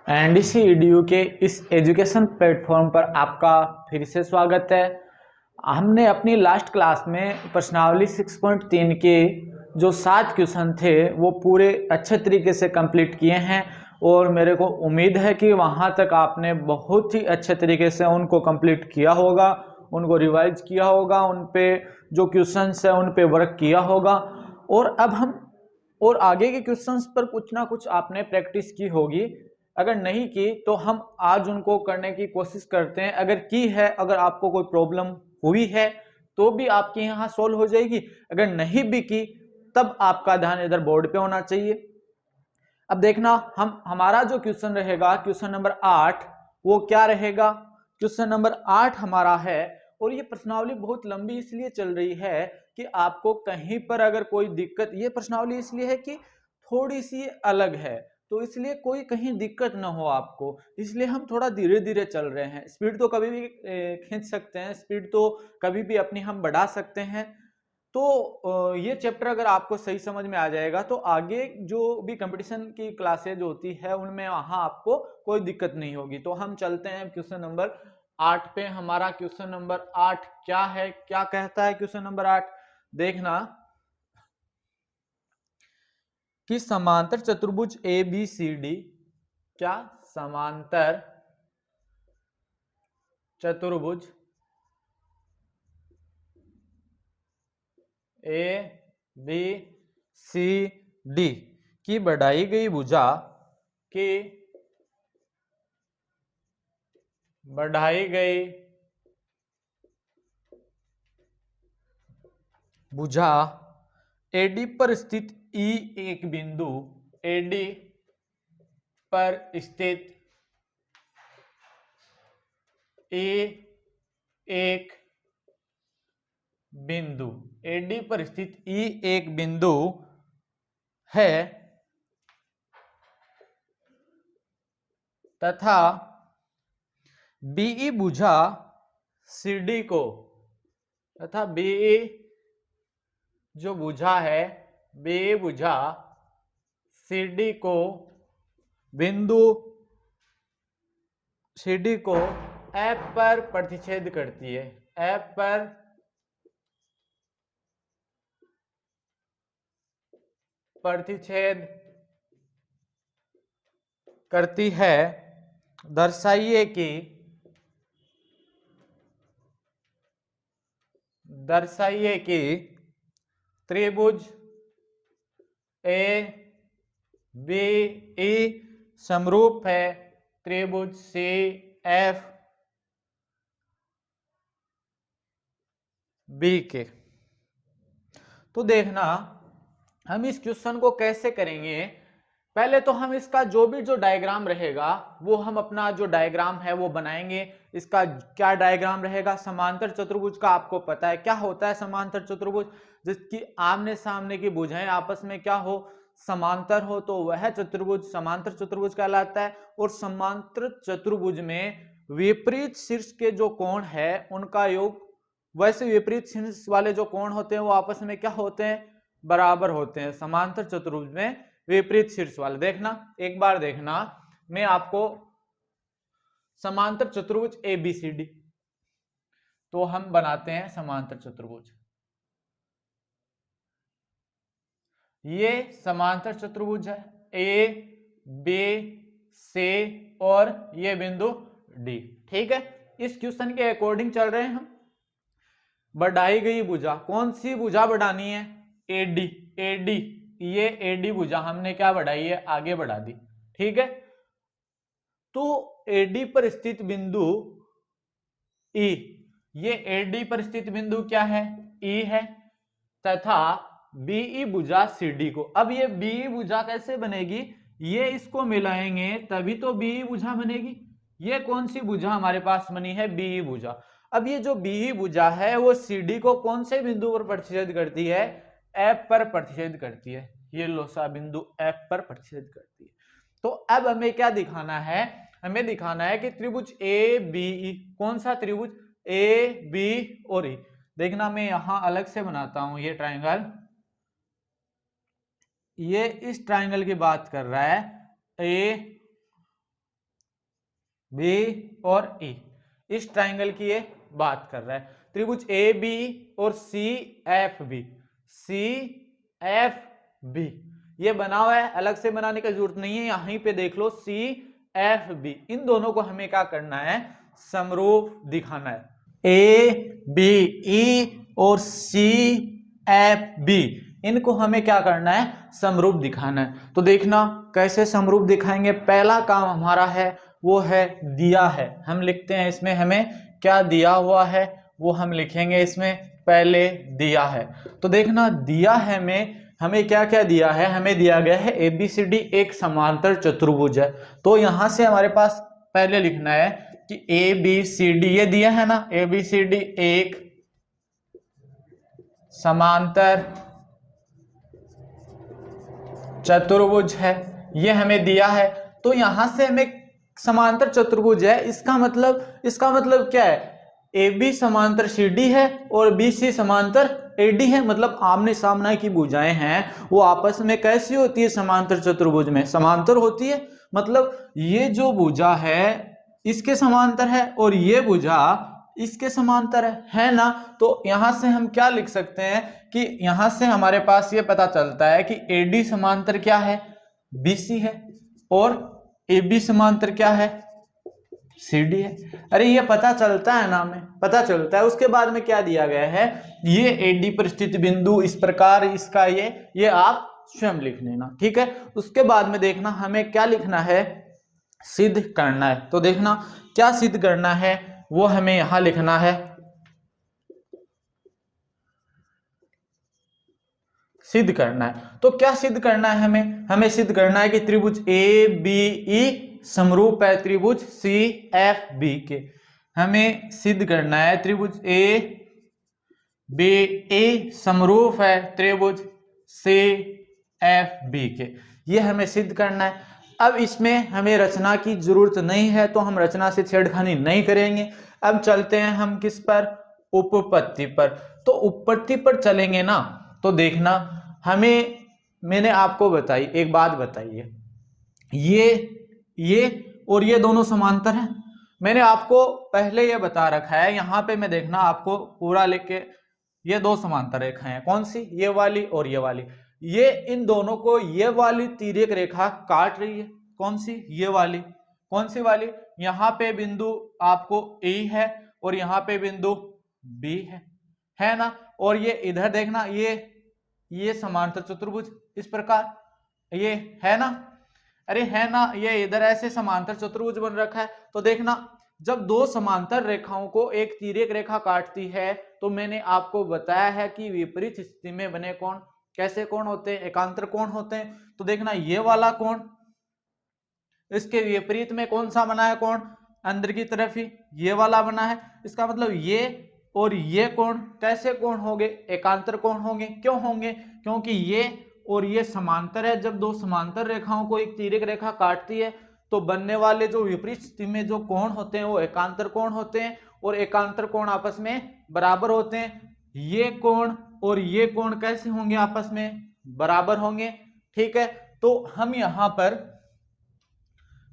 NDC EDU के इस education platform पर आपका फिर से स्वागत है। हमने अपनी लास्ट क्लास में प्रश्नावली 6.3 के जो 7 क्वेश्चन थे वो पूरे अच्छे तरीके से कंप्लीट किए हैं और मेरे को उम्मीद है कि वहाँ तक आपने बहुत ही अच्छे तरीके से उनको कंप्लीट किया होगा, उनको रिवाइज किया होगा, उन पे जो क्वेश्चंस है उन पे वर्क किया होगा। और अब हम और आगे के क्वेश्चंस पर कुछ ना कुछ आपने प्रैक्टिस की होगी। अगर नहीं की तो हम आज उनको करने की कोशिश करते हैं। अगर की है, अगर आपको कोई प्रॉब्लम हुई है तो भी आपकी यहाँ सोल्व हो जाएगी। अगर नहीं भी की तब आपका ध्यान इधर बोर्ड पे होना चाहिए। अब देखना हमारा जो क्वेश्चन रहेगा क्वेश्चन नंबर 8 वो क्या रहेगा। क्वेश्चन नंबर 8 हमारा है और ये प्रश्नावली बहुत लंबी इसलिए चल रही है कि आपको कहीं पर अगर कोई दिक्कत, ये प्रश्नावली इसलिए है कि थोड़ी सी अलग है तो इसलिए कोई कहीं दिक्कत ना हो आपको, इसलिए हम थोड़ा धीरे धीरे चल रहे हैं। स्पीड तो कभी भी खींच सकते हैं, स्पीड तो कभी भी अपनी हम बढ़ा सकते हैं। तो ये चैप्टर अगर आपको सही समझ में आ जाएगा तो आगे जो भी कंपटीशन की क्लासेज होती है उनमें वहां आपको कोई दिक्कत नहीं होगी। तो हम चलते हैं क्वेश्चन नंबर 8 पे। हमारा क्वेश्चन नंबर 8 क्या है, क्या कहता है क्वेश्चन नंबर 8? देखना कि समांतर चतुर्भुज ए बी सी डी, क्या समांतर चतुर्भुज ए बी सी डी की बढ़ाई गई भुजा की बढ़ाई गई भुजा एडी पर स्थित ई एक बिंदु, एडी पर स्थित ए एक बिंदु, एडी पर स्थित ई एक बिंदु है तथा बीई भुजा सीडी को, तथा बीई जो भुजा है बीई भुजा सीडी को बिंदु सीडी को एफ पर प्रतिच्छेद करती है, एफ पर प्रतिच्छेद करती है। दर्शाइए कि त्रिभुज ए बी ई समरूप है त्रिभुज सी एफ बी के। तो देखना हम इस क्वेश्चन को कैसे करेंगे। पहले तो हम इसका जो डायग्राम रहेगा वो हम अपना जो डायग्राम है वो बनाएंगे। इसका क्या डायग्राम रहेगा? समांतर चतुर्भुज का आपको पता है क्या होता है समांतर चतुर्भुज, जिसकी आमने सामने की भुजाएं आपस में क्या हो, समांतर हो, तो वह चतुर्भुज समांतर चतुर्भुज कहलाता है। और समांतर चतुर्भुज में विपरीत शीर्ष के जो कोण है उनका योग, वैसे विपरीत शीर्ष वाले जो कोण होते हैं वो आपस में क्या होते हैं, बराबर होते हैं समांतर चतुर्भुज में विपरीत शीर्ष वाले। देखना एक बार देखना, मैं आपको समांतर चतुर्भुज ए बी सी डी, तो हम बनाते हैं समांतर चतुर्भुज। ये समांतर चतुर्भुज है ए बी सी और ये बिंदु डी, ठीक है। इस क्वेश्चन के अकॉर्डिंग चल रहे हैं हम। बढ़ाई गई भुजा, कौन सी भुजा बढ़ानी है? एडी, एडी, ये एडी भुजा हमने क्या बढ़ाई है, आगे बढ़ा दी, ठीक है। तो एडी पर स्थित बिंदु ई, ये एडी पर स्थित बिंदु क्या है, ई है, तथा बीई भुजा सीडी को। अब ये बीई भुजा कैसे बनेगी, ये इसको मिलाएंगे तभी तो बीई भुजा बनेगी। ये कौन सी भुजा हमारे पास बनी है, बीई भुजा। अब ये जो बीई भुजा है वो सीडी को कौन से बिंदु पर प्रतिच्छेद करती है, एफ पर प्रतिच्छेद करती है। ये लोसा बिंदु एफ पर प्रतिच्छेद करती है। तो अब हमें क्या दिखाना है, हमें दिखाना है कि त्रिभुज ए बी ई, कौन सा त्रिभुज, ए बी और ई। देखना मैं यहां अलग से बनाता हूं ये ट्रायंगल, ये इस ट्रायंगल की बात कर रहा है, ए बी और ई, इस ट्राइंगल की ये बात कर रहा है। त्रिभुज ए बी और C F B, C F B ये बना हुआ है, अलग से बनाने की जरूरत नहीं है, यहीं पे देख लो सी एफ बी। इन दोनों को हमें क्या करना है, समरूप दिखाना है। ए बी ई और सी एफ बी इनको हमें क्या करना है, समरूप दिखाना है। तो देखना कैसे समरूप दिखाएंगे। पहला काम हमारा है वो है दिया है, हम लिखते हैं इसमें हमें क्या दिया हुआ है वो हम लिखेंगे इसमें पहले दिया है। तो देखना दिया है में हमें क्या क्या दिया है, हमें दिया गया है एबीसीडी एक समांतर चतुर्भुज है। तो यहां से हमारे पास पहले लिखना है कि ए बी सी डी ये दिया है ना, ए बी सी डी एक समांतर चतुर्भुज है, ये हमें दिया है। तो यहां से हमें समांतर चतुर्भुज है, इसका मतलब क्या है, ए बी समांतर सी डी है और बी सी समांतर एडी है। मतलब आमने सामने की भुजाएं हैं वो आपस में कैसी होती है, समांतर चतुर्भुज में समांतर होती है। मतलब ये जो भुजा है इसके समांतर है और ये भुजा इसके समांतर है ना। तो यहां से हम क्या लिख सकते हैं कि यहां से हमारे पास ये पता चलता है कि एडी समांतर क्या है, बीसी है, और AB समांतर क्या है, CD है। अरे ये पता चलता है ना, हमें पता चलता है। उसके बाद में क्या दिया गया है, ये AD पर स्थित बिंदु इस प्रकार इसका ये आप स्वयं लिख लेना, ठीक है। उसके बाद में देखना हमें क्या लिखना है, सिद्ध करना है। तो देखना क्या सिद्ध करना है वो हमें यहां लिखना है, सिद्ध करना है। तो क्या सिद्ध करना है, हमें सिद्ध करना है कि त्रिभुज ए बी ई समरूप है त्रिभुज सी एफ बी के। हमें सिद्ध करना है त्रिभुज ए बी ई समरूप है त्रिभुज सी एफ बी के, ये हमें सिद्ध करना है। अब इसमें हमें रचना की जरूरत नहीं है तो हम रचना से छेड़खानी नहीं करेंगे। अब चलते हैं हम किस पर, उपपत्ति पर। तो उपपत्ति पर चलेंगे ना, तो देखना हमें, मैंने आपको बताई एक बात बताइए, ये और ये दोनों समांतर हैं। मैंने आपको पहले ये बता रखा है, यहां पे मैं देखना आपको पूरा लेके, ये दो समांतर रेखाएं हैं, कौन सी, ये वाली और ये वाली। ये इन दोनों को ये वाली तिर्यक रेखा काट रही है, कौन सी, ये वाली। कौन सी वाली, यहाँ पे बिंदु आपको ए है और यहाँ पे बिंदु बी है ना। और ये इधर देखना, ये समांतर चतुर्भुज इस प्रकार ये है ना, अरे है ना, ये इधर ऐसे समांतर चतुर्भुज बन रखा है। तो देखना जब दो समांतर रेखाओं को एक तिर्यक रेखा काटती है तो मैंने आपको बताया है कि विपरीत स्थिति में बने कोण कैसे कोण होते हैं, एकांतर कोण होते हैं। तो देखना ये वाला कोण इसके विपरीत में कौन सा बना है कोण, अंदर की तरफ ही ये वाला बना है। इसका मतलब ये और ये कोण कैसे कोण होंगे, एकांतर कोण होंगे। क्यों होंगे, क्योंकि ये और ये समांतर है। जब दो समांतर रेखाओं को एक तिर्यक रेखा काटती है तो बनने वाले जो विपरीत स्थिति में जो कोण होते हैं वो एकांतर कोण होते हैं, और एकांतर कोण आपस में बराबर होते हैं। ये कोण और ये कोण कैसे होंगे, आपस में बराबर होंगे, ठीक है। तो हम यहां पर,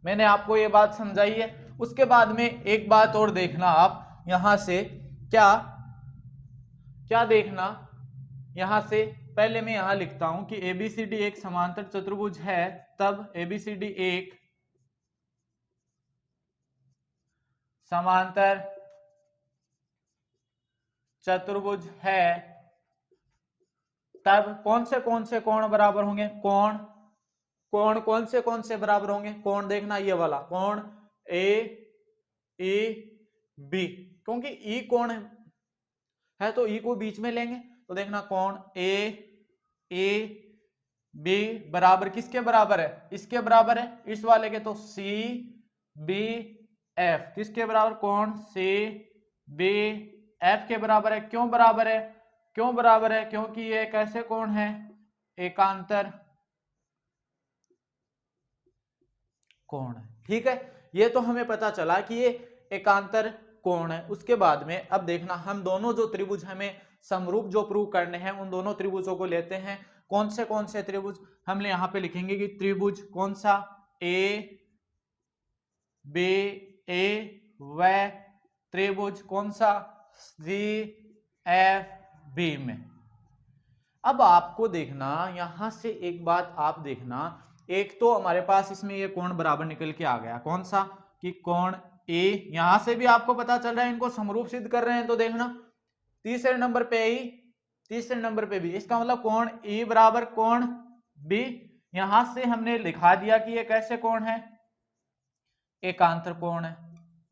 मैंने आपको ये बात समझाई है। उसके बाद में एक बात और देखना आप यहां से, क्या देखना, यहां से पहले मैं यहां लिखता हूं कि एबीसीडी एक समांतर चतुर्भुज है, तब एबीसीडी एक समांतर चतुर्भुज है, तब कौन से कोण बराबर होंगे, कोण कौन से बराबर होंगे, कोण देखना ये वाला कोण ए बी, क्योंकि ई कोण है तो ई को बीच में लेंगे। तो देखना कोण ए बी बराबर किसके बराबर है, इसके बराबर है, इस वाले के। तो सी बी एफ किसके बराबर, कोण सी बी एफ के बराबर है। क्यों बराबर है, क्योंकि ये कैसे कोण है, एकांतर कोण है, ठीक है। ये तो हमें पता चला कि ये एकांतर कोण है। उसके बाद में अब देखना हम दोनों जो त्रिभुज हमें समरूप जो प्रूव करने हैं उन दोनों त्रिभुजों को लेते हैं। कौन से त्रिभुज, हम यहाँ पे लिखेंगे कि त्रिभुज कौन सा, ए बी ए व त्रिभुज कौन सा सी एफ बी में। अब आपको देखना यहां से एक बात आप देखना, एक तो हमारे पास इसमें ये कोण बराबर निकल के आ गया, कौन सा कि कोण ए, यहां से भी आपको पता चल रहा है इनको समरूप सिद्ध कर रहे हैं, तो देखना तीसरे नंबर पे ई, तीसरे नंबर पे बी, इसका मतलब कोण ए बराबर कोण बी। यहां से हमने लिखा दिया कि ये कैसे कोण है, एकांतर कोण है,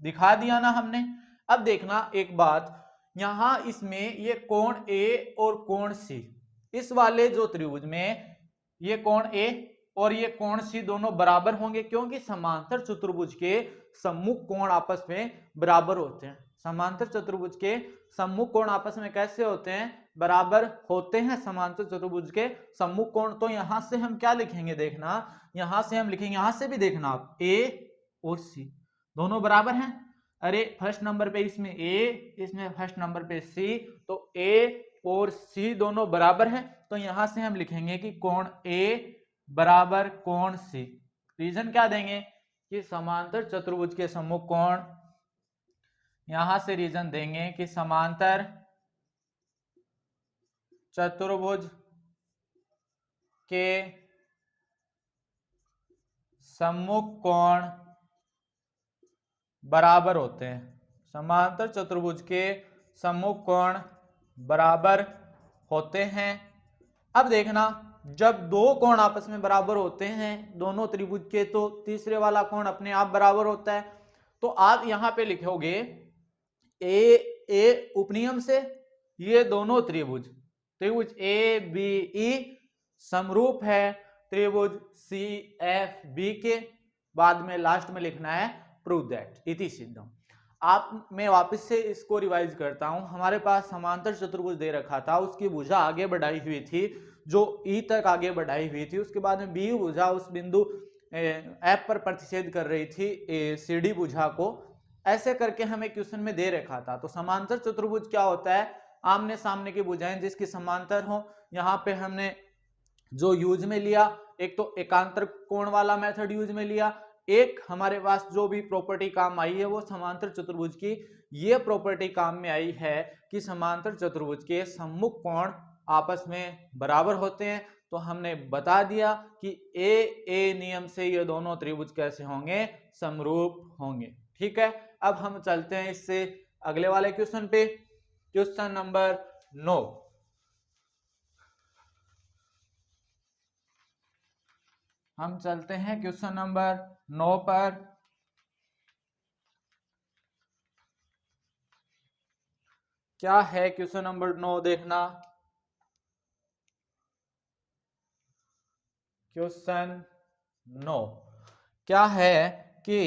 दिखा दिया ना हमने। अब देखना एक बात, यहां इसमें ये कोण ए और कोण सी, इस वाले जो त्रिभुज में ये कोण ए और ये कोण सी दोनों बराबर होंगे, क्योंकि समांतर चतुर्भुज के सम्मुख कोण आपस में बराबर होते हैं। समांतर चतुर्भुज के सम्मुख कोण आपस में कैसे होते हैं, बराबर होते हैं समांतर चतुर्भुज के सम्मुख कोण। तो यहां से हम क्या लिखेंगे, देखना यहां से हम लिखेंगे, यहां से भी देखना आप ए और सी दोनों बराबर हैं। अरे फर्स्ट नंबर पे इसमें ए, इसमें फर्स्ट नंबर पे सी, तो ए और सी दोनों बराबर हैं। तो यहां से हम लिखेंगे कि कोण ए बराबर कोण सी। रीजन क्या देंगे कि समांतर चतुर्भुज के सम्मुख कोण, यहां से रीजन देंगे कि समांतर चतुर्भुज के सम्मुख कोण बराबर होते हैं। समांतर चतुर्भुज के सम्मुख कोण बराबर होते हैं। अब देखना जब दो कोण आपस में बराबर होते हैं दोनों त्रिभुज के, तो तीसरे वाला कोण अपने आप बराबर होता है। तो आप यहां पे लिखोगे ए उपनियम से ये दोनों त्रिभुज, त्रिभुज ए बी ई समरूप है त्रिभुज सी एफ बी के, बाद में लास्ट में लिखना है प्रूव दैट इति सिद्धम। आप मैं वापस से इसको रिवाइज करता हूं। हमारे पास समांतर चतुर्भुज दे रखा था, उसकी भुजा आगे बढ़ाई हुई थी जो ई तक आगे बढ़ाई हुई थी, उसके बाद में बी भुजा उस बिंदु एफ पर प्रतिच्छेद कर रही थी सी डी भुजा को, ऐसे करके हमें क्वेश्चन में दे रखा था। तो समांतर चतुर्भुज क्या होता है, आमने सामने की भुजाएं जिसकी समांतर हो। यहाँ पे हमने जो यूज में लिया, एक तो एकांतर कोण वाला मेथड यूज में लिया, एक हमारे पास जो भी प्रॉपर्टी काम आई है वो समांतर चतुर्भुज की ये प्रॉपर्टी काम में आई है कि समांतर चतुर्भुज के सम्मुख कोण आपस में बराबर होते हैं। तो हमने बता दिया कि ए नियम से ये दोनों त्रिभुज कैसे होंगे, समरूप होंगे। ठीक है, अब हम चलते हैं इससे अगले वाले क्वेश्चन पे, क्वेश्चन नंबर 9। हम चलते हैं क्वेश्चन नंबर 9 पर। क्या है क्वेश्चन नंबर 9, देखना क्वेश्चन 9 क्या है कि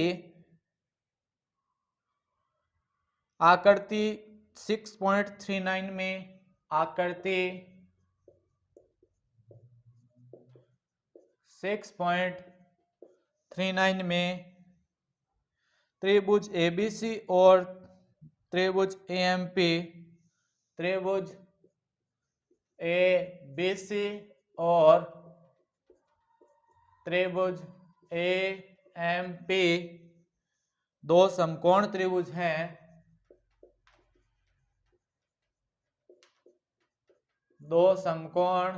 आकृति 6.39 में, आकृति 6.39 में त्रिभुज एबीसी और त्रिभुज एएमपी, त्रिभुज एबीसी और त्रिभुज एएमपी दो समकोण त्रिभुज हैं, दो समकोण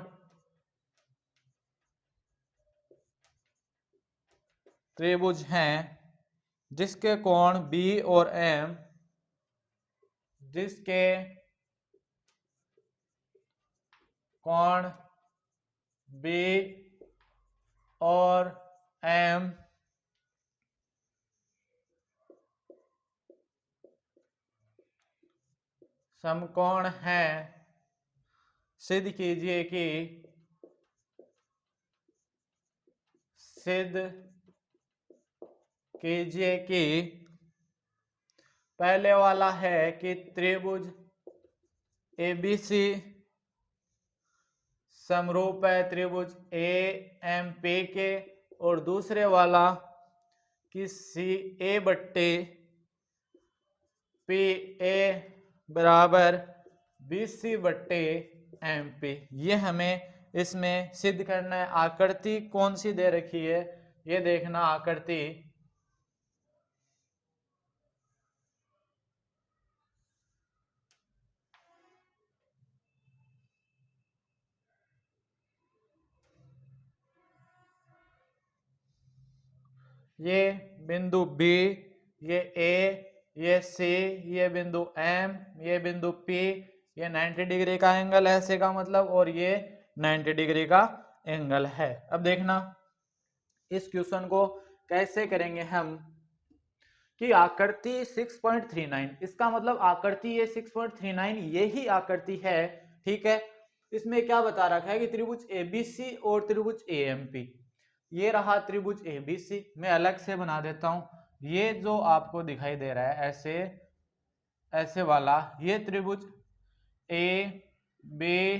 त्रिभुज हैं जिसके कोण बी और एम, जिसके कोण बी और एम समकोण हैं। सिद्ध कीजिए कि, सिद्ध कीजिए कि पहले वाला है कि त्रिभुज एबीसी समरूप है त्रिभुज एएमपी के, और दूसरे वाला कि सी ए बट्टे पी ए बराबर बीसी बट्टे एम पी। ये हमें इसमें सिद्ध करना है। आकृति कौन सी दे रखी है, ये देखना आकृति ये बिंदु बी, ये ए, ये सी, ये बिंदु एम, ये बिंदु पी, ये 90 डिग्री का एंगल है ऐसे का मतलब, और ये 90 डिग्री का एंगल है। अब देखना इस क्वेश्चन को कैसे करेंगे हम कि आकृति 6.39, इसका मतलब आकृति ये 6.39 ये ही आकृति है, ठीक है। इसमें क्या बता रखा है कि त्रिभुज एबीसी और त्रिभुज एएमपी, ये रहा त्रिभुज एबीसी, मैं अलग से बना देता हूं। ये जो आपको दिखाई दे रहा है ऐसे ऐसे वाला, ये त्रिभुज ए बी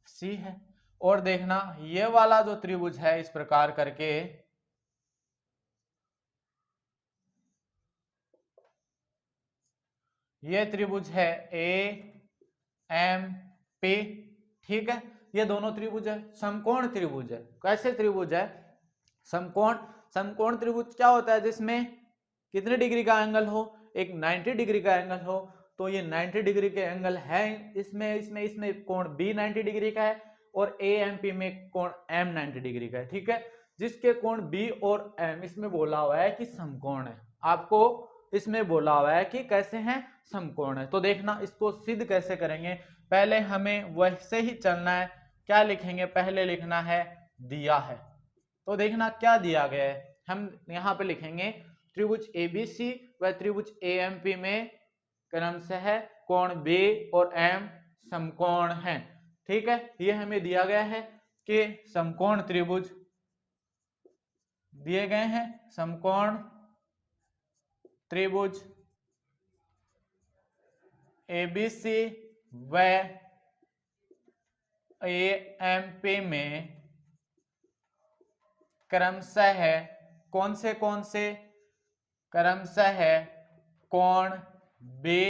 सी है। और देखना ये वाला जो त्रिभुज है इस प्रकार करके, ये त्रिभुज है ए एम पी, ठीक है। ये दोनों त्रिभुज है, समकोण त्रिभुज है। कैसे त्रिभुज है? समकोण। समकोण त्रिभुज क्या होता है? जिसमें कितने डिग्री का एंगल हो? एक 90 डिग्री का एंगल हो। तो ये 90 डिग्री के एंगल है इसमें इसमें इसमें कोण बी 90 डिग्री का है और ए एम पी में कोण एम 90 डिग्री का है, ठीक है। जिसके कोण बी और एम इसमें बोला हुआ है कि समकोण है। आपको इसमें बोला हुआ है कि कैसे हैं? समकोण है। तो देखना इसको सिद्ध कैसे करेंगे। पहले हमें वैसे ही चलना है। क्या लिखेंगे? पहले लिखना है दिया है। तो देखना क्या दिया गया है, हम यहाँ पे लिखेंगे त्रिभुज एबीसी व त्रिभुज एएमपी में क्रमशः कोण बी और एम समकोण है, ठीक है। ये हमें दिया गया है कि समकोण त्रिभुज दिए गए हैं, समकोण त्रिभुज एबीसी व एएमपी में क्रमशः कौन से क्रमशः कोण बी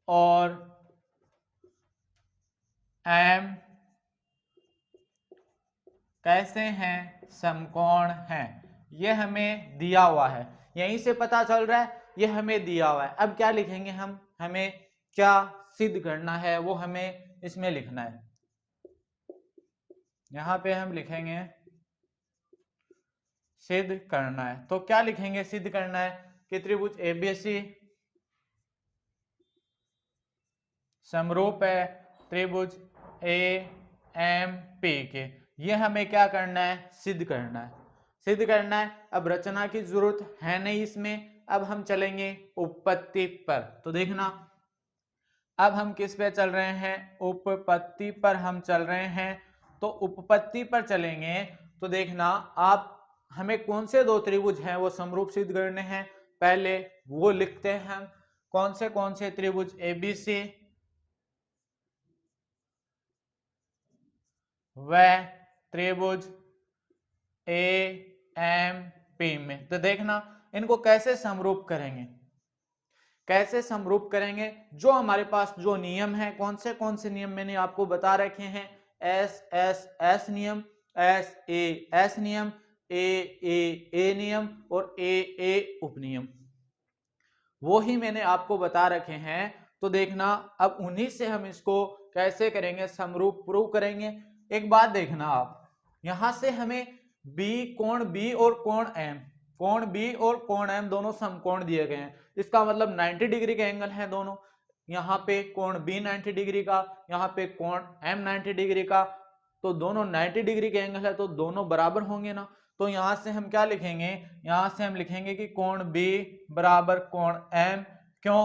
और एम कैसे हैं? समकोण हैं। ये हमें दिया हुआ है, यहीं से पता चल रहा है ये हमें दिया हुआ है। अब क्या लिखेंगे हम? हमें क्या सिद्ध करना है वो हमें इसमें लिखना है। यहां पे हम लिखेंगे सिद्ध करना है। तो क्या लिखेंगे? सिद्ध करना है कि त्रिभुज एबीसी समरूप है त्रिभुज ए एम पी के। ये हमें क्या करना है? सिद्ध करना है। सिद्ध करना है। अब रचना की जरूरत है नहीं इसमें, अब हम चलेंगे उपपत्ति पर। तो देखना अब हम किस पे चल रहे हैं? उपपत्ति पर हम चल रहे हैं। तो उपपत्ति पर चलेंगे तो देखना आप हमें कौन से दो त्रिभुज हैं वो समरूप सिद्ध करने हैं, पहले वो लिखते हैं हम। कौन से त्रिभुज एबीसी व त्रिभुज ए एम पी में। तो देखना इनको कैसे समरूप करेंगे, कैसे समरूप करेंगे? जो हमारे पास जो नियम है, कौन से नियम मैंने आपको बता रखे हैं, एस एस एस नियम, एस ए नियम, ए नियम और ए उपनियम, वो ही मैंने आपको बता रखे हैं। तो देखना अब उन्हीं से हम इसको कैसे करेंगे? समरूप प्रूव करेंगे। एक बात देखना आप, यहां से हमें कोण बी और कोण बी और कोण एम दोनों समकोण दिए गए हैं। इसका मतलब 90 डिग्री के एंगल है दोनों। यहाँ पे कोण बी 90 डिग्री का, यहाँ पे कोण एम 90 डिग्री का। तो दोनों 90 डिग्री के एंगल है तो दोनों बराबर होंगे ना। तो यहां से हम क्या लिखेंगे? यहां से हम लिखेंगे कि कोण बी बराबर कोण एम। क्यों?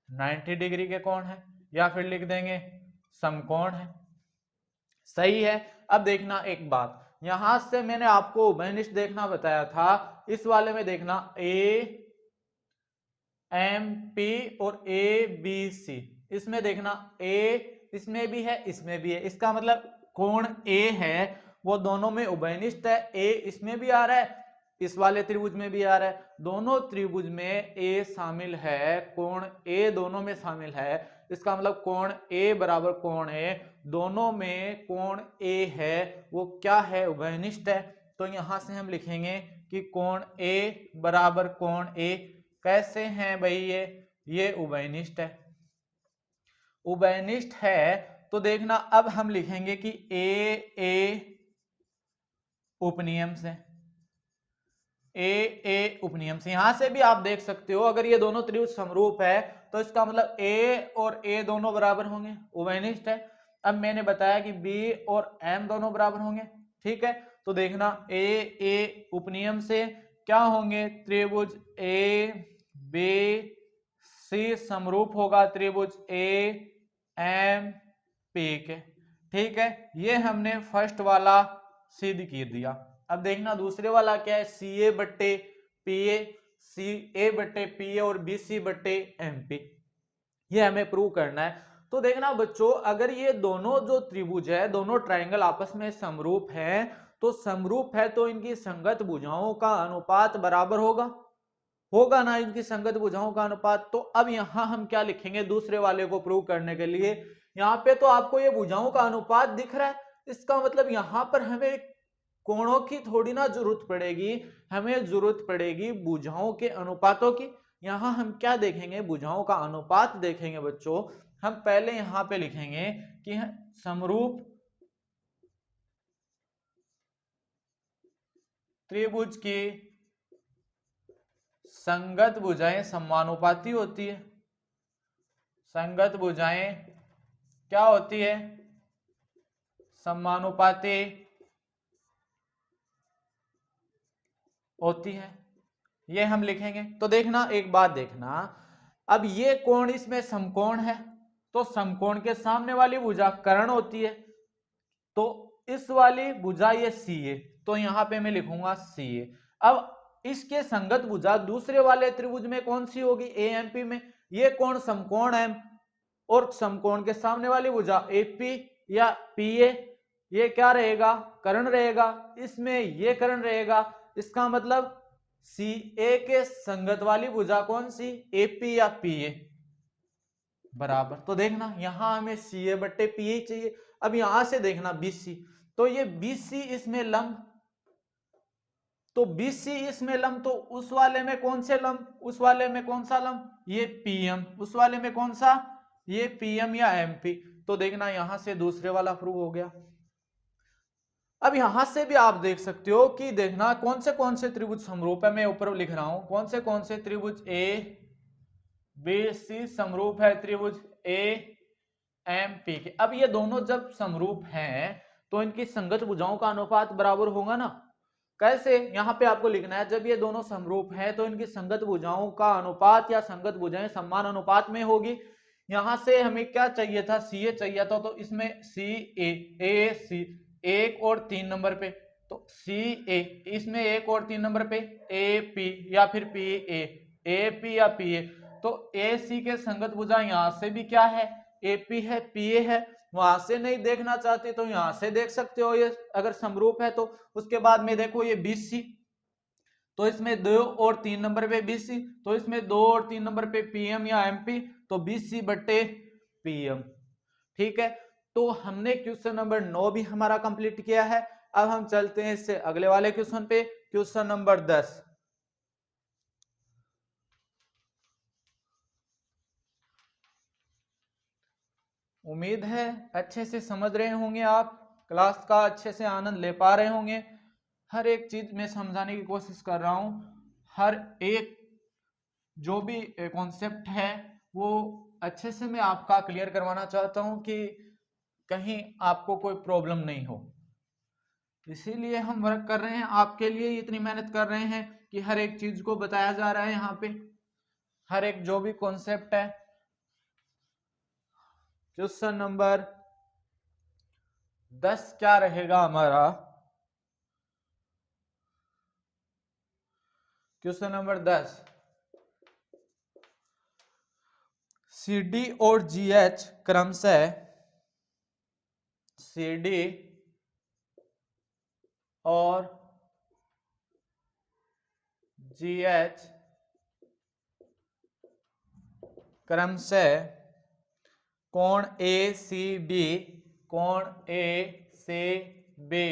90 डिग्री के कोण है, या फिर लिख देंगे समकोण है। सही है। अब देखना एक बात, यहां से मैंने आपको उभयनिष्ठ देखना बताया था। इस वाले में देखना ए एम पी और ए बी सी, इसमें देखना ए इसमें भी है इसमें भी है। इसका मतलब कोण ए है वो दोनों में उभयनिष्ठ है। ए इसमें भी आ रहा है, इस वाले त्रिभुज में भी आ रहा है। दोनों त्रिभुज में ए शामिल है, कोण ए दोनों में शामिल है। इसका मतलब कोण ए बराबर कोण ए, दोनों में कोण ए है वो क्या है? उभयनिष्ठ है। तो यहां से हम लिखेंगे कि कोण ए बराबर कोण ए कैसे हैं भाई? ये उभयनिष्ठ है। उभयनिष्ठ है तो देखना अब हम लिखेंगे कि ए उपनियम से, ए उपनियम से। यहां से भी आप देख सकते हो अगर ये दोनों त्रिभुज समरूप है तो इसका मतलब ए और ए दोनों बराबर होंगे, उभयनिष्ठ है। अब मैंने बताया कि बी और एम दोनों बराबर होंगे, ठीक है। तो देखना ए उपनियम से क्या होंगे, त्रिभुज ए बी सी समरूप होगा त्रिभुज ए एम पी के, ठीक है। ये हमने फर्स्ट वाला सिद्ध कर दिया। अब देखना दूसरे वाला क्या है, सी ए बट्टे पी ए, सी ए बट्टे पी ए और बी सी बट्टे एम पी, ये हमें प्रूव करना है। तो देखना बच्चों, अगर ये दोनों जो त्रिभुज है, दोनों ट्रायंगल आपस में समरूप है, तो समरूप है तो इनकी संगत भुजाओं का अनुपात बराबर होगा ना, इनकी संगत भुजाओं का अनुपात। तो अब यहां हम क्या लिखेंगे दूसरे वाले को प्रूव करने के लिए, यहाँ पे तो आपको ये भुजाओं का अनुपात दिख रहा है, इसका मतलब यहां पर हमें कोणों की थोड़ी ना जरूरत पड़ेगी, हमें जरूरत पड़ेगी भुजाओं के अनुपातों की। यहां हम क्या देखेंगे, भुजाओं का अनुपात देखेंगे बच्चों। हम पहले यहां पे लिखेंगे कि समरूप त्रिभुज की संगत भुजाएं समानुपाती होती है। संगत भुजाएं क्या होती है, समानुपाती होती है, ये हम लिखेंगे। तो देखना एक बात देखना, अब ये कोण इसमें समकोण है, तो समकोण के सामने वाली भुजा कर्ण होती है, तो इस वाली भुजा ये सी है, तो यहां पे मैं लिखूंगा सी ए। अब इसके संगत भुजा दूसरे वाले त्रिभुज में कौन सी होगी, ए एम पी में। ये कोण समकोण है और समकोण के सामने वाली भुजा एपी या पी ए, ये क्या रहेगा, कर्ण रहेगा, इसमें ये कर्ण रहेगा। इसका मतलब सी ए के संगत वाली भुजा कौन सी, एपी या पी ए बराबर। तो देखना यहां हमें सी ए बट्टे पी ए चाहिए। अब यहां से देखना बीसी, तो ये बीसी इसमें लंब, तो बीसी इसमें लंब, तो उस वाले में कौन से लंब, उस वाले में कौन सा लंब, ये पीएम, उस वाले में कौन सा, ये पीएम या एमपी। तो देखना यहां से दूसरे वाला प्रूव हो गया। अब यहां से भी आप देख सकते हो कि देखना कौन से त्रिभुज समरूप है, मैं ऊपर लिख रहा हूं कौन से त्रिभुज ए बी सी समरूप है त्रिभुज ए एम पी के। अब ये दोनों जब समरूप हैं तो इनकी संगत भुजाओं का अनुपात बराबर होगा ना। कैसे, यहां पे आपको लिखना है जब ये दोनों समरूप हैं तो इनकी संगत भुजाओं का अनुपात या संगत भुजाएं समान अनुपात में होगी। यहां से हमें क्या चाहिए था, सी ए चाहिए था, तो इसमें सी ए सी 1 और 3 नंबर पे, तो सी ए, इसमें 1 और 3 नंबर पे ए पी या फिर पी ए पी या पी ए। तो ए सी के संगत भुजा यहां से भी क्या है, ए पी है पी ए है। वहां से नहीं देखना चाहते तो यहां से देख सकते हो, ये अगर समरूप है तो। उसके बाद में देखो ये बीसी, तो इसमें 2 और 3 नंबर पे बीसी, तो इसमें 2 और 3 नंबर पे पीएम या एमपी, तो बीसी बट्टे पीएम, ठीक है। तो हमने क्वेश्चन नंबर 9 भी हमारा कंप्लीट किया है। अब हम चलते हैं इससे अगले वाले क्वेश्चन पे, क्वेश्चन नंबर 10। उम्मीद है अच्छे से समझ रहे होंगे आप, क्लास का अच्छे से आनंद ले पा रहे होंगे। हर एक चीज में समझाने की कोशिश कर रहा हूं, हर एक जो भी कॉन्सेप्ट है वो अच्छे से मैं आपका क्लियर करवाना चाहता हूं कि कहीं आपको कोई प्रॉब्लम नहीं हो। इसीलिए हम वर्क कर रहे हैं, आपके लिए इतनी मेहनत कर रहे हैं कि हर एक चीज को बताया जा रहा है यहाँ पे, हर एक जो भी कॉन्सेप्ट है। क्वेश्चन नंबर 10 क्या रहेगा हमारा, क्वेश्चन नंबर 10, सी डी और जी एच क्रमशः सी डी और जी एच क्रमशः कोण ए सी बी, कोण ए सी बी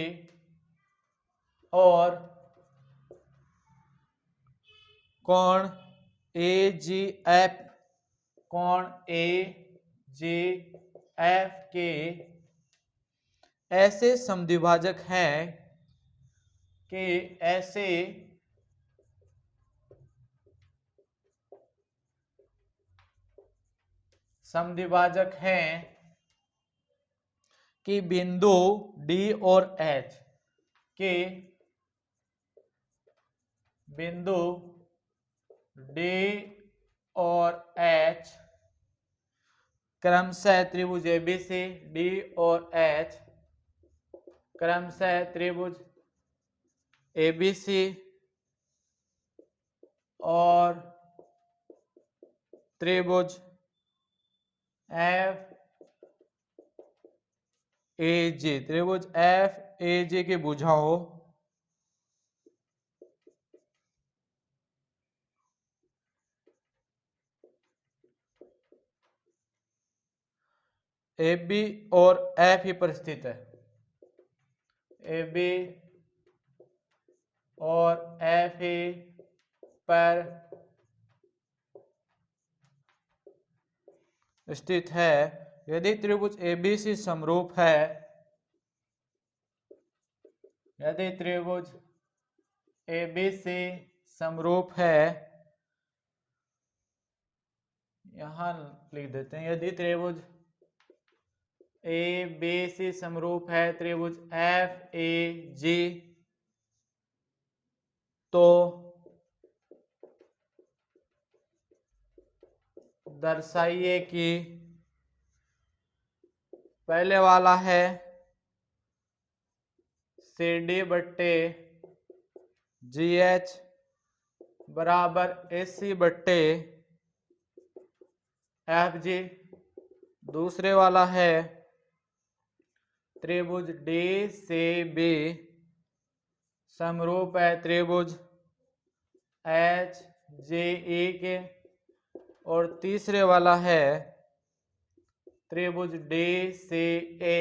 और कोण ए जी एफ, कोण ए जी एफ के ऐसे समद्विभाजक हैं कि ऐसे समद्विभाजक हैं कि बिंदु डी और एच के बिंदु डी और एच क्रमशः त्रिभुज एबीसी डी और एच क्रमशः त्रिभुज एबीसी और त्रिभुज एफ ए जी त्रिभुज एफ ए जी की भुजाओं ए बी और एफ ही पर स्थित है। ए बी और एफ ही पर स्थित है। यदि त्रिभुज एबीसी समरूप है, यदि त्रिभुज एबीसी समरूप है, यहां लिख देते हैं, यदि त्रिभुज ए बी सी समरूप है त्रिभुज एफ ए जी, तो दर्शाइए कि पहले वाला है सी डी बट्टे जी एच बराबर ए सी बट्टे एफ जी। दूसरे वाला है त्रिभुज डी सी बी समरूप है त्रिभुज एच जे ई के। और तीसरे वाला है त्रिभुज डी सी ए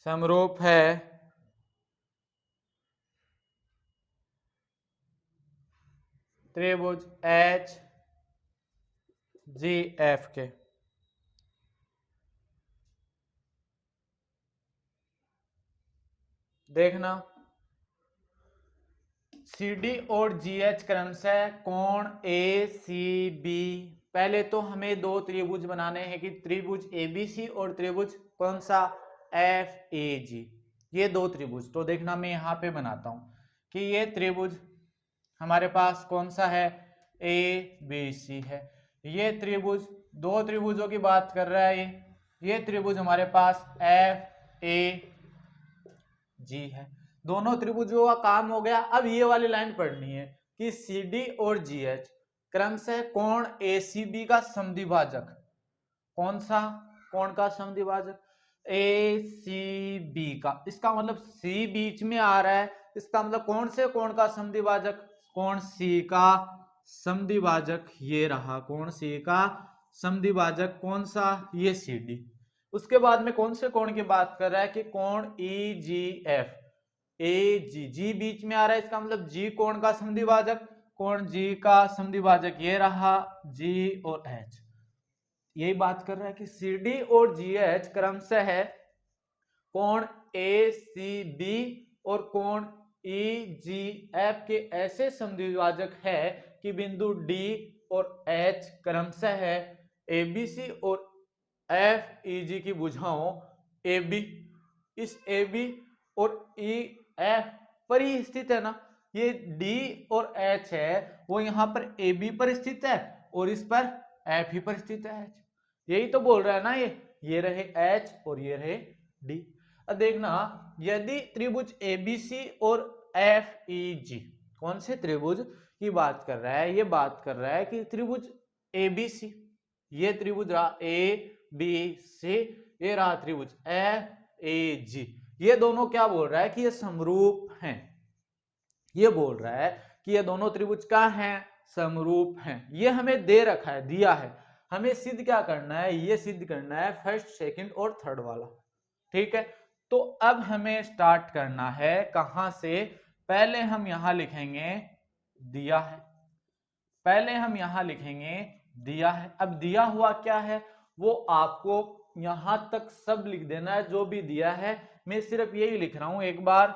समरूप है त्रिभुज एच जी एफ के। देखना सी डी और जी एच क्रमशः कोण ए सी बी। पहले तो हमें दो त्रिभुज बनाने हैं कि त्रिभुज एबीसी और त्रिभुज कौन सा एफ ए जी, ये दो त्रिभुज। तो देखना मैं यहाँ पे बनाता हूं कि ये त्रिभुज हमारे पास कौन सा है ए बी सी है। ये त्रिभुज दो त्रिभुजों की बात कर रहा है। ये त्रिभुज हमारे पास एफ ए जी है। दोनों त्रिभुजों का काम हो गया। अब ये वाली लाइन पढ़नी है कि सी डी और जी एच क्रमशः कोण ए सी बी का समद्विभाजक। कौन सा कोण का समद्विभाजक? ए सी बी का। इसका मतलब सी बीच में आ रहा है, इसका मतलब कौन से कोण का समद्विभाजक? कोण सी का समद्विभाजक ये रहा। कोण सी का समद्विभाजक कौन सा? ये सी डी। उसके बाद में कौन से कोण की बात कर रहा है कि कोण ई जी एफ। ए जी, जी बीच में आ रहा है, इसका मतलब जी कोण का समद्विभाजक। कोण जी का समद्विभाजक ये रहा, जी और एच। यही बात कर रहा है कि सी डी और जी एच क्रमशः है कोण ए सी बी और कोण ई जी एफ के ऐसे समद्विभाजक है कि बिंदु डी और एच क्रमशः है ए बी सी और एफ ई जी की भुजाओं ए बी, इस ए बी और ई एफ पर ही स्थित है ना। ये डी और एच है वो यहाँ पर ए बी पर स्थित है और इस पर एफ ही पर स्थित है एच। यही तो बोल रहा है ना ये रहे एच और ये रहे डी। अब देखना यदि त्रिभुज एबीसी और एफ ई जी, कौन से त्रिभुज की बात कर रहा है? ये बात कर रहा है कि त्रिभुज एबीसी, ये त्रिभुज रहा ए बी सी, ये रहा त्रिभुज एफ ए जी। ये दोनों क्या बोल रहा है कि ये समरूप हैं। ये बोल रहा है कि ये दोनों त्रिभुज क्या हैं? समरूप हैं। ये हमें दे रखा है, दिया है। हमें सिद्ध क्या करना है? ये सिद्ध करना है फर्स्ट, सेकंड और थर्ड वाला। ठीक है, तो अब हमें स्टार्ट करना है कहां से? पहले हम यहां लिखेंगे दिया है, पहले हम यहां लिखेंगे दिया है। अब दिया हुआ क्या है वो आपको यहां तक सब लिख देना है जो भी दिया है। मैं सिर्फ यही लिख रहा हूं एक बार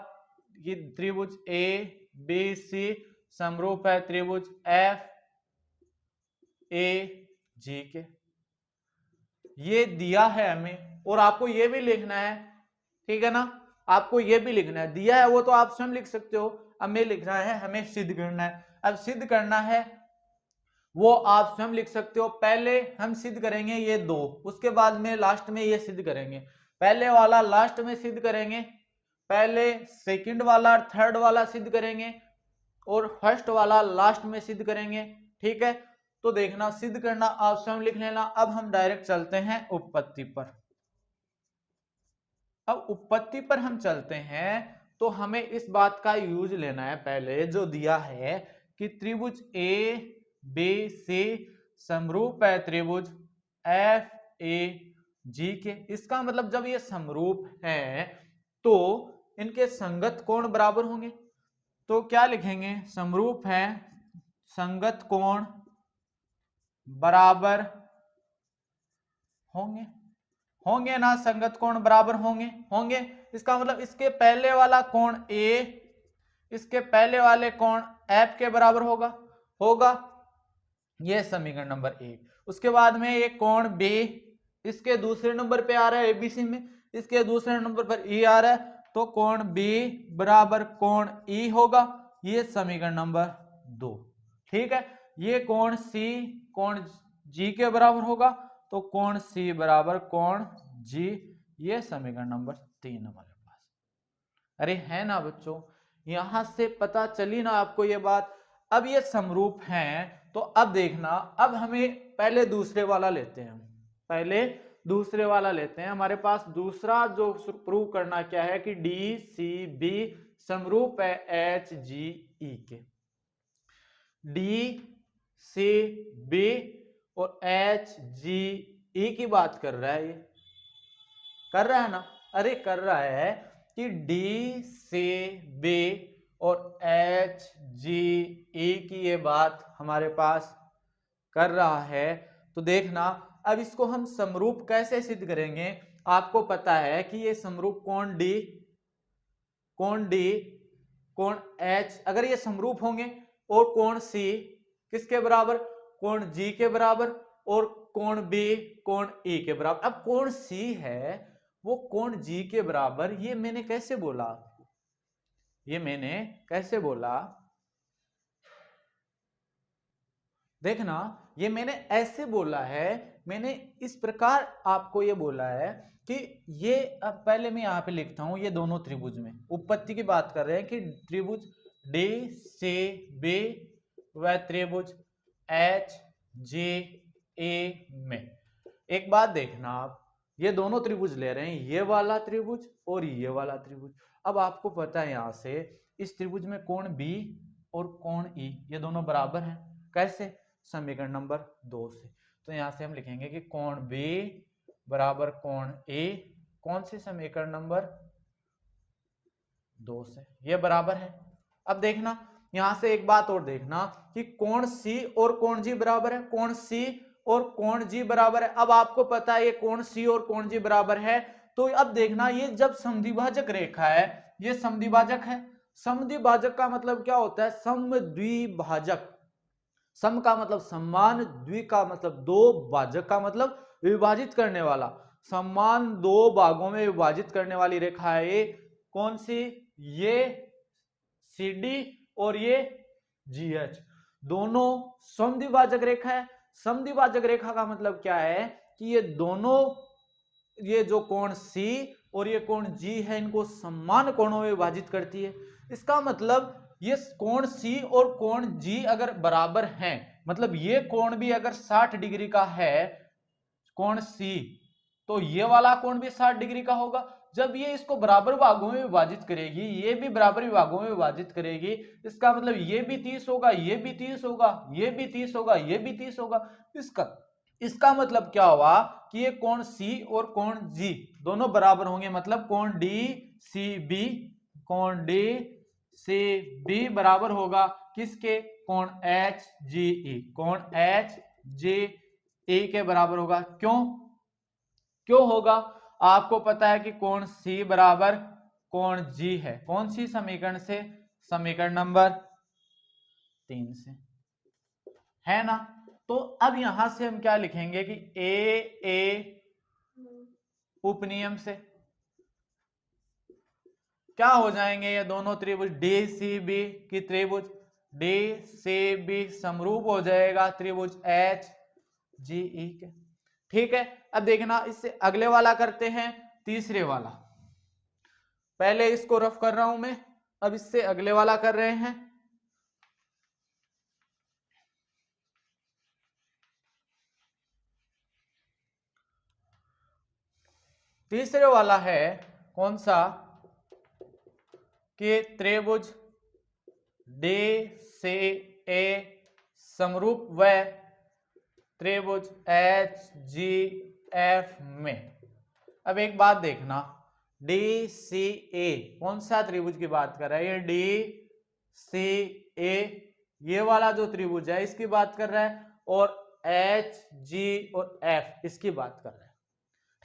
कि त्रिभुज ए बी सी समरूप है त्रिभुज एफ ए जी के, ये दिया है हमें और आपको ये भी लिखना है, ठीक है ना, आपको ये भी लिखना है, दिया है वो तो आप स्वयं लिख सकते हो, अब हमें लिखना है, हमें सिद्ध करना है। अब सिद्ध करना है वो आप स्वयं लिख सकते हो, पहले हम सिद्ध करेंगे ये दो, उसके बाद में लास्ट में ये सिद्ध करेंगे, पहले वाला लास्ट में सिद्ध करेंगे, पहले सेकंड वाला और थर्ड वाला सिद्ध करेंगे और फर्स्ट वाला लास्ट में सिद्ध करेंगे, ठीक है। तो देखना, सिद्ध करना आप स्वयं लिख लेना। अब हम डायरेक्ट चलते हैं उत्पत्ति पर। अब उत्पत्ति पर हम चलते हैं तो हमें इस बात का यूज लेना है, पहले जो दिया है कि त्रिभुज ए बी सी समरूप है त्रिभुज एफ ए जी के। इसका मतलब जब ये समरूप है तो इनके संगत कोण बराबर होंगे। तो क्या लिखेंगे, समरूप है, संगत कोण बराबर होंगे, होंगे ना, संगत कोण बराबर होंगे, होंगे। इसका मतलब इसके पहले वाला कोण ए इसके पहले वाले कोण एफ के बराबर होगा, होगा, ये समीकरण नंबर एक। उसके बाद में ये कोण बी इसके दूसरे नंबर पे आ रहा है एबीसी में, इसके दूसरे नंबर पर ई आ रहा है, तो कोण बी बराबर कोण ई होगा, ये समीकरण नंबर 2, ठीक है। ये कोण सी कोण जी के बराबर होगा, तो कोण सी बराबर कोण जी, ये समीकरण नंबर 3 हमारे पास। अरे है ना बच्चों, यहां से पता चली ना आपको ये बात। अब ये समरूप हैं तो अब देखना, अब हमें पहले दूसरे वाला लेते हैं, पहले दूसरे वाला लेते हैं। हमारे पास दूसरा जो प्रूव करना क्या है कि डी सी बी समरूप है एच जी ई के। डी सी बी और एच जी ई की बात कर रहा है, ये कर रहा है ना, अरे कर रहा है कि डी सी बी और एच जी ई की ये बात हमारे पास कर रहा है। तो देखना, अब इसको हम समरूप कैसे सिद्ध करेंगे। आपको पता है कि ये समरूप कोण डी कोण एच अगर ये समरूप होंगे और कोण सी किसके बराबर, कोण जी के बराबर, और कोण बी कोण ई के बराबर। अब कोण सी है वो कोण जी के बराबर, ये मैंने कैसे बोला, ये मैंने कैसे बोला, देखना, ये मैंने ऐसे बोला है, मैंने इस प्रकार आपको ये बोला है कि ये, अब पहले मैं यहां पे लिखता हूं, ये दोनों त्रिभुज में उत्पत्ति की बात कर रहे हैं कि त्रिभुज डी सी बी व त्रिभुज एच जी ए में। एक बात देखना, आप ये दोनों त्रिभुज ले रहे हैं, ये वाला त्रिभुज और ये वाला त्रिभुज। अब आपको पता है यहां से इस त्रिभुज में कोण बी और कोण ई ये दोनों बराबर हैं, कैसे, समीकरण नंबर 2 से। तो यहां से हम लिखेंगे कि कोण बी बराबर कोण ए, कौन से समीकरण नंबर 2 से, ये बराबर है। अब देखना, यहां से एक बात और देखना कि कोण सी और कोण जी बराबर है, कोण सी और कोण जी बराबर है। अब आपको पता है ये कोण सी और कोण जी बराबर है, तो अब देखना, ये जब समद्विभाजक रेखा है, ये समद्विभाजक है। समद्विभाजक का मतलब क्या होता है, समद्विभाजक, सम का मतलब समान, द्वि का मतलब दो, भाजक का मतलब विभाजित करने वाला, समान दो भागों में विभाजित करने वाली रेखा है ये कौन सी, ये सी डी और ये जी एच, दोनों समद्विभाजक रेखा है। समद्विभाजक रेखा का मतलब क्या है कि ये दोनों, ये जो कोण सी और ये कोण जी है, इनको समान कोणों में विभाजित करती है। इसका मतलब ये कोण सी और कोण जी अगर बराबर हैं, मतलब ये कोण भी अगर 60 डिग्री का है कोण सी, तो ये वाला कोण भी 60 डिग्री का होगा। जब ये इसको बराबर भागों में विभाजित करेगी, ये भी बराबर भागों में विभाजित करेगी, इसका मतलब ये भी 30 होगा, ये भी 30 होगा, ये भी 30 होगा, ये भी 30 होगा। इसका मतलब क्या हुआ कि ये कोण सी और कोण जी दोनों बराबर होंगे, मतलब कोण डी सी बी, कोण डी सी बी बराबर होगा किसके, कोण एच जी ई, कोण एच जी ई के बराबर होगा। क्यों, क्यों होगा, आपको पता है कि कोण सी बराबर कोण जी है, कौन सी समीकरण से, समीकरण नंबर 3 से, है ना। तो अब यहां से हम क्या लिखेंगे कि ए उपनियम से क्या हो जाएंगे ये दोनों त्रिभुज DCB की त्रिभुज DCB समरूप हो जाएगा त्रिभुज HGE के। ठीक है, अब देखना इससे अगले वाला करते हैं, तीसरे वाला। पहले इसको रफ कर रहा हूं मैं, अब इससे अगले वाला कर रहे हैं। तीसरे वाला है कौन सा कि त्रिभुज DCA समरूप व त्रिभुज HGF में। अब एक बात देखना, DCA कौन सा त्रिभुज की बात कर रहा है? ये DCA ये वाला जो त्रिभुज है इसकी बात कर रहा है, और HG और F इसकी बात कर रहा है।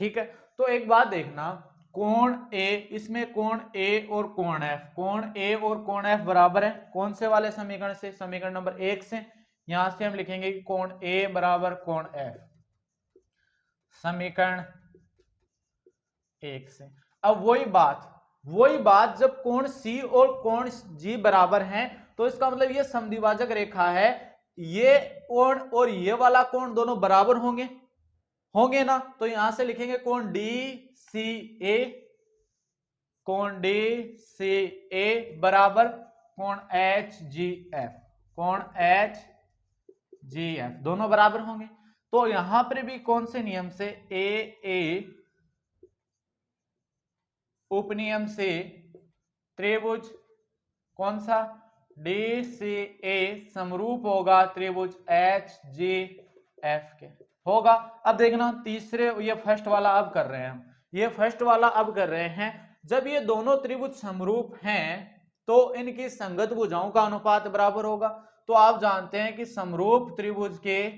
ठीक है, तो एक बात देखना, कोण A, इसमें कोण A और कोण F, कोण A और कोण F बराबर है। कौन से वाले समीकरण से? समीकरण नंबर 1 से। यहां से हम लिखेंगे कि कोण A बराबर कोण F, समीकरण 1 से। अब वही बात जब कोण C और कोण G बराबर हैं तो इसका मतलब ये समद्विभाजक रेखा है, ये कोण और ये वाला कोण दोनों बराबर होंगे ना। तो यहां से लिखेंगे कोण DCA बराबर कोण HGF, दोनों बराबर होंगे। तो यहां पर भी कौन से नियम से? AA उपनियम से त्रिभुज कौन सा? DCA समरूप होगा त्रिभुज HGF के होगा। अब देखना तीसरे, ये फर्स्ट वाला अब कर रहे हैं हम, ये फर्स्ट वाला अब कर रहे हैं। जब ये दोनों त्रिभुज समरूप हैं तो इनकी संगत भुजाओं का अनुपात बराबर होगा। तो आप जानते हैं कि समरूप त्रिभुज के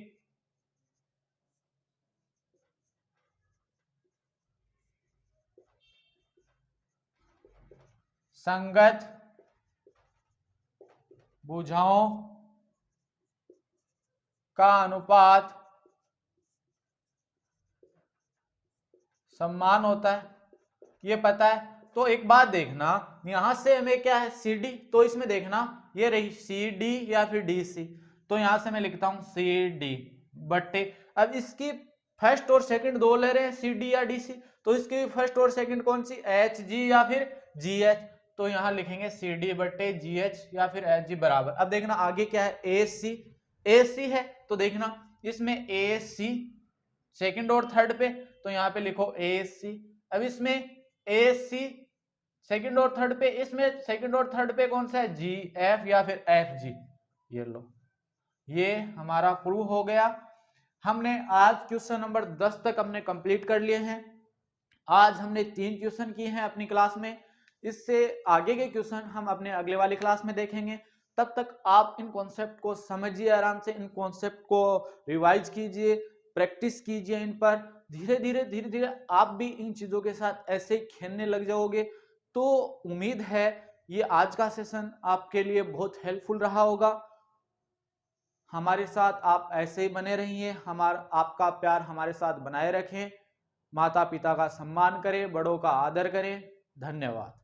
संगत भुजाओं का अनुपात समान होता है, ये पता है। तो एक बात देखना, यहां से हमें क्या है? CD, तो इसमें देखना ये रही CD या फिर DC, तो यहां से मैं लिखता हूं CD बट्टे, अब इसकी फर्स्ट और सेकंड दो ले रहे हैं CD या DC, तो इसकी फर्स्ट और सेकंड कौन सी? HG या फिर GH, तो यहां लिखेंगे CD बट्टे GH या फिर HG बराबर। अब देखना आगे क्या है? AC है, तो देखना इसमें AC सेकंड और थर्ड पे, तो यहाँ पे लिखो AC। अब इसमें AC सेकंड और थर्ड पे, इसमें सेकंड और थर्ड पे कौन सा है? GF या फिर FG। ये लो, ये हमारा क्लू हो गया। हमने आज क्वेश्चन नंबर 10 तक हमने कंप्लीट कर लिए हैं। आज हमने 3 क्वेश्चन किए हैं अपनी क्लास में। इससे आगे के क्वेश्चन हम अपने अगले वाली क्लास में देखेंगे। तब तक आप इन कॉन्सेप्ट को समझिए आराम से, इन कॉन्सेप्ट को रिवाइज कीजिए, प्रैक्टिस कीजिए इन पर। धीरे धीरे आप भी इन चीजों के साथ ऐसे ही खेलने लग जाओगे। तो उम्मीद है ये आज का सेशन आपके लिए बहुत हेल्पफुल रहा होगा। हमारे साथ आप ऐसे ही बने रहिए, आपका प्यार हमारे साथ बनाए रखें। माता पिता का सम्मान करें, बड़ों का आदर करें। धन्यवाद।